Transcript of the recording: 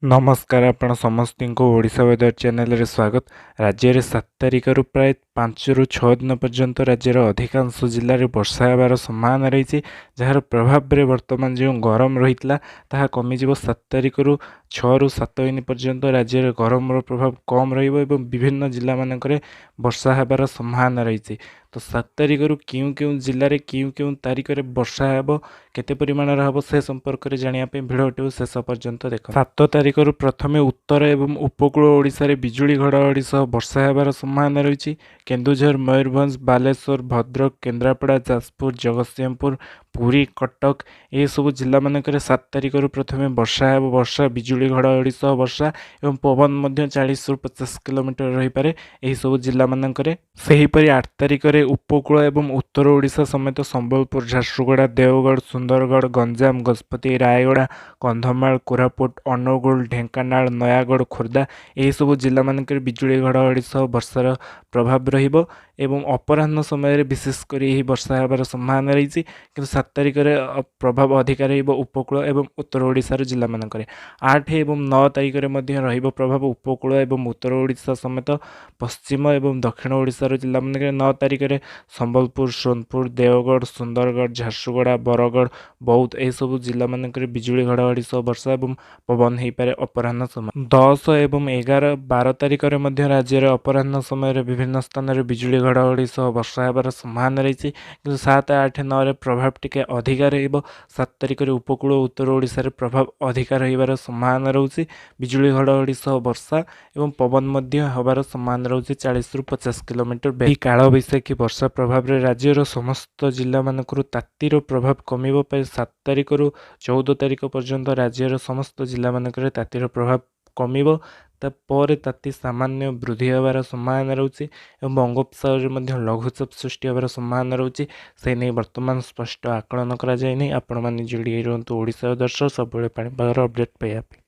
नमस्कार आपण समस्त को ओडिशा वेदर चैनल रे स्वागत। राज्य रे 7 तारिख रु प्राय 5 रु 6 दिन पर्यंत राज्यर अधिकांश जिले में वर्षा होबार संभावना रही, जार प्रभाव में वर्तमान जो गरम रही है कमिज 7 तारिख रु 6 रु 7 दिन पर्यंत राज्य में गरम प्रभाव कम विभिन्न जिला मानक वर्षा होबार संभावना रही। तो 7 तारिख रु क्यों क्यों जिले में क्यों क्यों तारिख में वर्षा हेब केते परिमाण हम से संपर्क में जानापी भिडियो शेष पर्यंत देख। 7 तारिख रु प्रथमे उत्तर एवं उपकूल ओडिशा रे बिजुली घड़घड़ी सह वर्षा होबार संभावना रही। केन्दुझर, मयूरभंज, बालेश्वर, भद्रक, केन्द्रापड़ा, जाजपुर, जगतसिंहपुर, पुरी, कटक ये सब जिला मानक 7 तारिख रु प्रथमे वर्षा हेब। वर्षा बिजुली घड़घड़ी सह वर्षा एवं पवन 40 रु 50 किलोमीटर रही पारे यही सब जिला मानक। सेहीपरि 8 तारिख रे उपकूल एवं उत्तर ओडिशा समेत संबलपुर, झारसुगुड़ा, देवगढ़, सुंदरगढ़, गंजाम, गजपति, रायगड़ा, कंधमाल, कोरापुट, अनुगुल, ढेंकानाल, नयागढ़, खोर्धा यही सब जिला मानक बिजुली घड़घड़ी सह वर्षार प्रभाव रहिबो एवं अपराह्न समय विशेषकर यही वर्षा होबार संभावना रही। कि 7 तारिख में प्रभाव अधिक उपकूल एवं उत्तर ओडिशार जिला मानक। 8 एवं 9 तारिख में प्रभाव उपकूल एवं उत्तर ओडिशा समेत पश्चिम एवं दक्षिण ओडिशार जिला मानक। 9 तारिख में संबलपुर, सोनपुर, देवगढ़, सुंदरगढ़, झारसुगुड़ा, बरगढ़, बौद्ध यह सब जिला मानक बिजुली घड़घड़ी सह वर्षा एवं पवन हो पारे अपराह्न समय। 10 एवं 11, 12 तारिख में राज्य में अपराह्न समय विभिन्न स्थान में बिजुली घड़घड़ी सह वर्षा होबार संभावना रही। 7, 8, 9 प्रभाव टिके अधिका रहिबो। 7 तारिख में उपकूल उत्तर ओडिशा रे प्रभाव अधिका रहिबार संभावना रहुछि। बिजुली घड़घड़ी सह वर्षा एवं पवन मध्य होबार संभावना रहुछि 40 रु 50 किलोमीटर बेग। काल बैशाखी वर्षा प्रभाव रे राज्यर समस्त जिला मानकरू तातीर प्रभाव कमिबो। 7 तारिख रु 14 तारिख पर्यंत राज्यर समस्त जिला मानकरे तातीर प्रभाव कमिबो। तापर ताती सामान्य वृद्धि होबार संभावना रहुछि एवं बंगोपसागर में लघुचाप सृष्टि होबार संभावना रहुछि। से नहीं वर्तमान स्पष्ट आकलन करा जाय नहीं। आपण माने जोड़ी रहंतु ओडिशा दर्शक सब पाणीपागर अपडेट पाइबा।